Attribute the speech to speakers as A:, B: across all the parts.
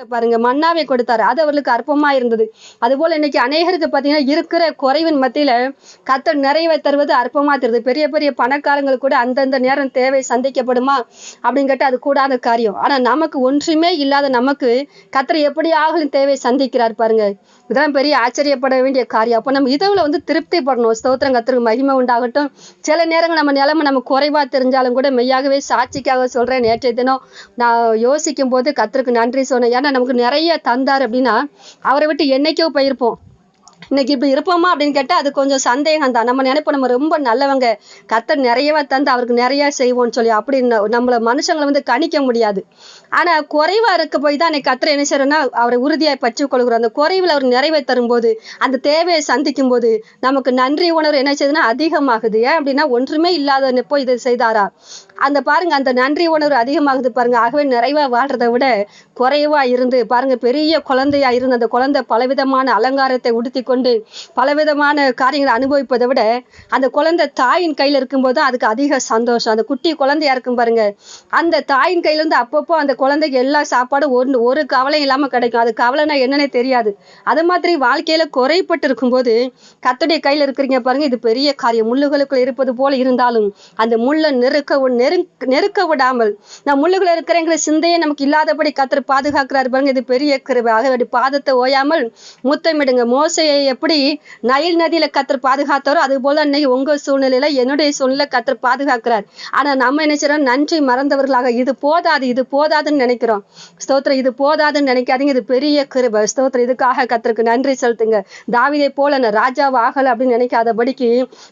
A: பாருங்க மன்னாவை கொடுத்தாரு. அது அவர்களுக்கு அற்பமா இருந்தது. அதுபோல இன்னைக்கு அநேகருக்கு பாத்தீங்கன்னா இருக்கிற குறைவின் மத்தியில கர்த்தர் நிறைவை தருவது அற்பமா தெரியுது. பெரிய பெரிய பணக்காரங்களுக்கு கூட அந்தந்த நேரம் தேவை சந்திக்கப்படுமா அப்படின்னு கேட்டு அது கூடாத காரியம். ஆனா நமக்கு ஒன்றுமே இல்லாத நமக்கு கர்த்தர் எப்படி ஆகலும் தேவை சந்திக்கிறார் பாருங்க. இதெல்லாம் பெரிய ஆச்சரியப்பட வேண்டிய காரியம். அப்ப நம்ம இதுல திருப்தி படணும். ஸ்தோத்திரம், கர்த்தருக்கு மகிமை உண்டாகட்டும். சில நேரங்கள் நம்ம நிலைமை நம்ம குறைவா தெரிஞ்சாலும் கூட மெய்யாகவே சாட்சிக்காக சொல்றேன். நேற்றைய தினம் நான் யோசிக்கும் போது கர்த்தருக்கு நன்றி சொன்னேன். ஏன்னா நமக்கு நிறைய தந்தார் அப்படின்னா அவரை விட்டு என்னைக்கோ போயிருப்போம். இன்னைக்கு இப்படி இருப்போமா அப்படின்னு கேட்டா அது கொஞ்சம் சந்தேகம் தான். நம்ம நினைப்போம் நம்ம ரொம்ப நல்லவங்க, கர்த்தர் நிறையவா தந்து அவருக்கு நிறைய செய்வோம்னு சொல்லி. அப்படி நம்மள மனுஷங்களை கணிக்க முடியாது. ஆனா குறைவா இருக்க போய் தான் இன்னைக்கு கர்த்தர் என்ன செய்யறோம்னா அவரை உறுதியாய் பற்றி கொள்கிறோம். அந்த குறைவில் அவர் நிறைவை தரும்போது அந்த தேவையை சந்திக்கும் போது நமக்கு நன்றி உணர்வு என்ன செய்யுதுன்னா அதிகமாகுது. ஏன் அப்படின்னா ஒன்றுமே இல்லாத போய் இதை செய்தாரா அந்த பாருங்க அந்த நன்றி உணர்வு அதிகமாகுது பாருங்க. ஆகவே நிறைவா வாழ்றதை விட குறைவா இருந்து பாருங்க, பெரிய குழந்தையா இருந்து அந்த குழந்தை பலவிதமான அலங்காரத்தை உடுத்தி கொண்டு பலவிதமான காரியங்களை அனுபவிப்பதை விட அந்த குழந்தை தாயின் கையில இருக்கும்போது அதுக்கு அதிக சந்தோஷம். அந்த குட்டி குழந்தையா இருக்கும் பாருங்க, அந்த தாயின் கையில இருந்து அப்பப்போ அந்த குழந்தைக்கு எல்லா சாப்பாடும் ஒரு கவலையும் இல்லாம கிடைக்கும். அது கவலைனா என்னன்னே தெரியாது. அது மாதிரி வாழ்க்கையில குறைப்பட்டு இருக்கும்போது கர்த்தருடைய கையில இருக்கிறீங்க பாருங்க, இது பெரிய காரியம். முள்ளுகளுக்குள் இருப்பது போல இருந்தாலும் அந்த முள்ளை நெருக்க விடாமல் நான் முள்ளுக்குள்ள இருக்கிறேங்கிற சிந்தையே நமக்கு இல்லாதபடி கர்த்தர் பாதுகாக்கிறாரு பாருங்க. இது பெரிய கிருபை. ஆகவே பாதத்தை ஓயாமல் முத்தமிடுங்க. மோசையை எப்படி நைல் நதியில கர்த்தர் பாதுகாத்தாரோ அது போல இன்னைக்கு உங்க சூழ்நிலையில என்னுடைய சூழ்நிலை கர்த்தர் பாதுகாக்கிறார். ஆனா நம்ம என்ன செய்யறோம், நன்றி மறந்தவர்களாக இது போதாதுன்னு நினைக்கிறோம். ஸ்தோத்திரம், இது போதாதுன்னு நினைக்காதீங்க. இது பெரிய கிருபை. ஸ்தோத்திரம், இதுக்காக கர்த்தருக்கு நன்றி செலுத்துங்க. தாவீதை போல நான் ராஜாவா ஆகல அப்படின்னு நினைக்காதபடிக்கு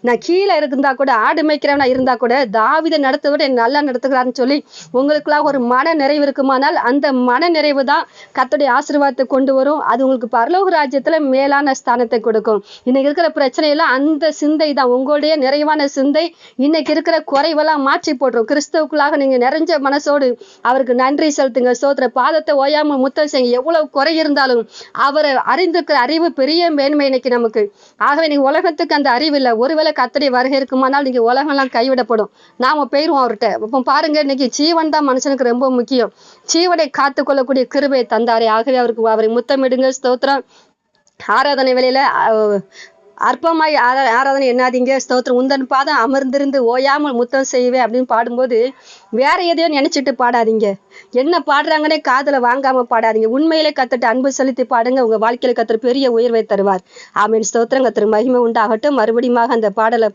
A: நான் கீழே இருந்தா கூட ஆடு மேய்க்கிறவனா இருந்தா கூட தாவீதை நடத்த விட நல்லா நடத்துகிறாருன்னு சொல்லி உங்களுக்குள்ளாக ஒரு மன நிறைவு இருக்குமானால் அந்த மன நிறைவு தான் கர்த்தருடைய ஆசீர்வாதத்தை கொண்டு வரும். அது உங்களுக்கு பரலோக ராஜ்யத்துல மேலான ஸ்தானத்தை கொடுக்கும். இன்னைக்கு இருக்கிற பிரச்சனையெல்லாம் அந்த சிந்தை தான். உங்களுடைய நிறைவான சிந்தை இன்னைக்கு இருக்கிற குறைவெல்லாம் மாற்றி போட்டுரும். கிறிஸ்துவுக்குள்ளாக நீங்க நிறைஞ்ச மனசோடு அவருக்கு நன்றி செலுத்துங்க. ஸ்தோத்திர, பாதத்தை ஓயாம முத்தம் செய்யுங்க. எவ்வளவு குறை இருந்தாலும் அவரை அறிந்திருக்கிற அறிவு பெரிய மேன்மை இன்னைக்கு நமக்கு. ஆகவே நீங்க உலகத்துக்கு அந்த அறிவு இல்லை. ஒருவேளை கர்த்தருடைய வருகை இருக்குமானால் நீங்க உலகம் எல்லாம் கைவிடப்படும். நாம போயிருவோம் அவர்கிட்ட. அப்போ பாருங்க, இன்னைக்கு ஜீவன் தான் மனுஷனுக்கு ரொம்ப முக்கியம். ஜீவனை காத்து கொள்ளக்கூடிய கிருபையை தந்தாரே. ஆகவே அவரை முத்தமிடுங்க. ஸ்தோத்திரம். ஆராதனை வேளையில அற்பமாய் ஆராதனை என்னாதீங்க. ஸ்தோத்திரம், உந்தன் பாதம் அமர்ந்திருந்து ஓயாமல் முத்தம் செய்வே அப்படின்னு பாடும்போது வேற எதையோ நினைச்சிட்டு பாடாதீங்க. என்ன பாடுறாங்கன்னே காதுல வாங்காம பாடாதீங்க. உண்மையிலே கர்த்தர்ட்ட அன்பு செலுத்தி பாடுங்க. உங்க வாழ்க்கையில கர்த்தர் பெரிய உயர்வை தருவார். ஆமென். ஸ்தோத்திரம், கர்த்தருக்கு மகிமை உண்டாகட்டும். மறுபடியும் அந்த பாடலை